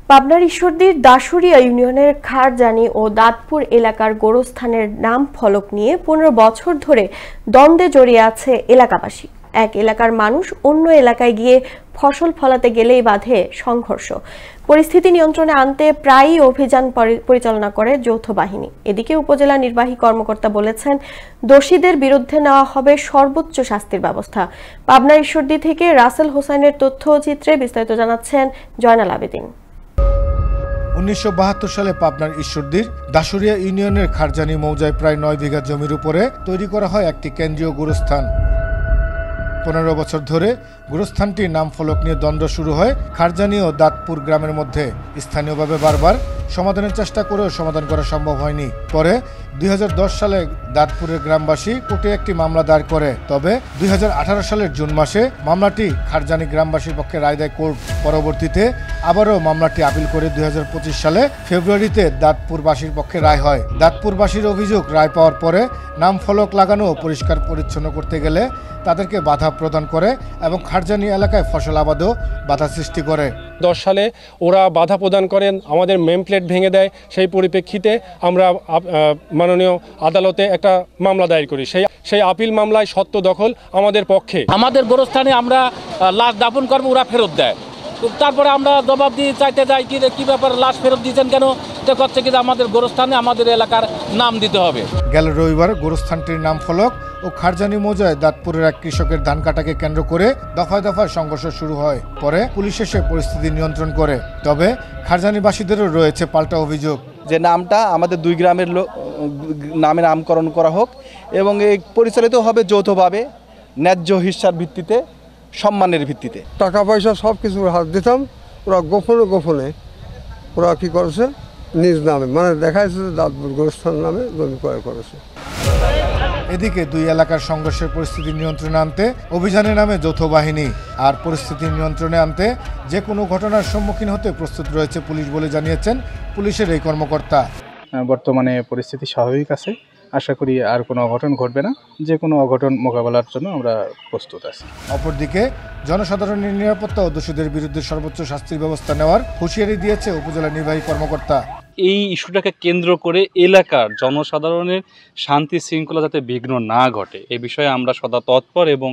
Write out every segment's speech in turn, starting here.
পাবনার ঈশ্বরদীর দাসুরিয়া ইউনিয়নের খারজানি ও দাঁতপুর এলাকার গোরস্থানের নাম ফলক নিয়ে ১৫ বছর ধরে দ্বন্দ্বে জড়িয়ে আছে এলাকাবাসী। এক এলাকার মানুষ অন্য এলাকায় গিয়ে ফসল ফলাতে গেলেই বাধে সংঘর্ষ। পরিস্থিতি নিয়ন্ত্রণে আনতে প্রায়ই অভিযান পরিচালনা করে যৌথ বাহিনী। এদিকে উপজেলা নির্বাহী কর্মকর্তা বলেছেন, দোষীদের বিরুদ্ধে নেওয়া হবে সর্বোচ্চ শাস্তির ব্যবস্থা। পাবনার ঈশ্বরদী থেকে রাসেল হোসেনের তথ্যচিত্রে বিস্তারিত জানাচ্ছেন জয়নাল আবেদিন। ১৯৭২ সালে পাবনার ঈশ্বরদীর দাসুরিয়া ইউনিয়নের খারজানি মৌজায় প্রায় ৯ বিঘা জমির উপরে তৈরি করা হয় একটি কেন্দ্রীয় গোরস্থান। ১৫ বছর ধরে গোরস্থানটির নাম ফলক নিয়ে দ্বন্দ্ব শুরু হয় খারজানি ও দাঁতপুর গ্রামের মধ্যে। স্থানীয়ভাবে বারবার সমাধানের চেষ্টা করেও সমাধান করা সম্ভব হয়নি। পরে ২০১০ সালে দাঁতপুরের গ্রামবাসী কোর্টে একটি মামলা দায়ের করে। তবে ২০১৮ সালের জুন মাসে মামলাটি খারজানি গ্রামবাসীর পক্ষে রায় দেয় কোর্ট। পরবর্তীতে আবারও মামলাটি আপিল করে ২০২৫ সালে ফেব্রুয়ারিতে দাঁতপুরবাসীর পক্ষে রায় হয়। দাঁতপুরবাসীর অভিযোগ, রায় পাওয়ার পরে নাম ফলক লাগানো ও পরিষ্কার পরিচ্ছন্ন করতে গেলে তাদেরকে বাধা প্রদান করে এবং খারজানি এলাকায় ফসল আবাদও বাধা সৃষ্টি করে। ২০১০ সালে ওরা বাধা প্রদান করেন, আমাদের মেম প্লেট ভেঙে দেয়। সেই পরিপ্রেক্ষিতে আমরা মাননীয় আদালতে একটা মামলা দায়ের করি। সেই আপিল মামলায় সত্য দখল আমাদের পক্ষে। আমাদের গোরস্থানে আমরা লাশ দাফন করবো, ওরা ফেরত দেয়। তারপরে আমরা জবাব দিয়ে চাইতে যাই কি ব্যাপার, লাশ ফেরত দিয়েছেন কেন? তো করছে কি আমাদের গোরস্থানে আমাদের এলাকার নাম দিতে হবে। গেল রবিবার গোরস্থানটির নাম ফলক ও খারজানি মৌজায় দাঁতপুরের এক কৃষকের ধান কাটাকে কেন্দ্র করে দফায় দফায় সংঘর্ষ শুরু হয়। পরে পুলিশ এসে পরিস্থিতি নিয়ন্ত্রণ করে। তবে খারজানিবাসীদেরও রয়েছে পাল্টা অভিযোগ, যে নামটা আমাদের দুই গ্রামের নামে নামকরণ করা হোক এবং এই পরিচালিত হবে যৌথভাবে, ন্যায্য হিস্যার ভিত্তিতে, সম্মানের ভিত্তিতে। টাকা পয়সা সব কিছু হাত দিতাম, ওরা গোপনে ওরা কি করেছে, নিজ নামে মানে দেখাইছে যে দাঁতপুর গোরস্থান নামে জমি ক্রয় করেছে। এদিকে দুই এলাকার সংঘর্ষের পরিস্থিতি নিয়ন্ত্রণে আনতে অভিযানের নামে যৌথ বাহিনী। আর পরিস্থিতি নিয়ন্ত্রণে আনতে যে কোনো ঘটনার সম্মুখীন হতে প্রস্তুত রয়েছে পুলিশ বলে জানিয়েছেন পুলিশের এই কর্মকর্তা। বর্তমানে পরিস্থিতি স্বাভাবিক আছে, আশা করি আর কোনো অঘটন ঘটবে না। যে কোনো অঘটন মোকাবেলার জন্য আমরা প্রস্তুত আছি। অপরদিকে জনসাধারণের নিরাপত্তা ও দোষীদের বিরুদ্ধে সর্বোচ্চ শাস্তির ব্যবস্থা নেওয়ার হুঁশিয়ারি দিয়েছে উপজেলা নির্বাহী কর্মকর্তা। এই ইস্যুটাকে কেন্দ্র করে এলাকার জনসাধারণের শান্তি শৃঙ্খলা যাতে বিঘ্ন না ঘটে, এ বিষয়ে আমরা সদা তৎপর এবং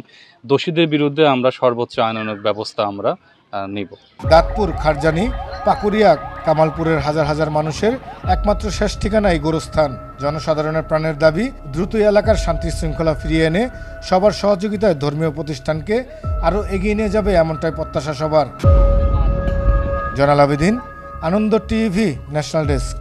দোষীদের বিরুদ্ধে আমরা সর্বোচ্চ আইনানুগ ব্যবস্থা আমরা নিব। দাঁতপুর, খারজানি, পাকুরিয়া, কামালপুরের হাজার হাজার মানুষের একমাত্র শেষ ঠিকানা এই গোরস্থান। জনসাধারণের প্রাণের দাবি, দ্রুত এলাকার শান্তি শৃঙ্খলা ফিরিয়ে এনে সবার সহযোগিতায় ধর্মীয় প্রতিষ্ঠানকে আরও এগিয়ে নিয়ে যাবে, এমনটাই প্রত্যাশা সবার। জয়নাল আবেদিন, আনন্দ টিভি, ন্যাশনাল ডেস্ক।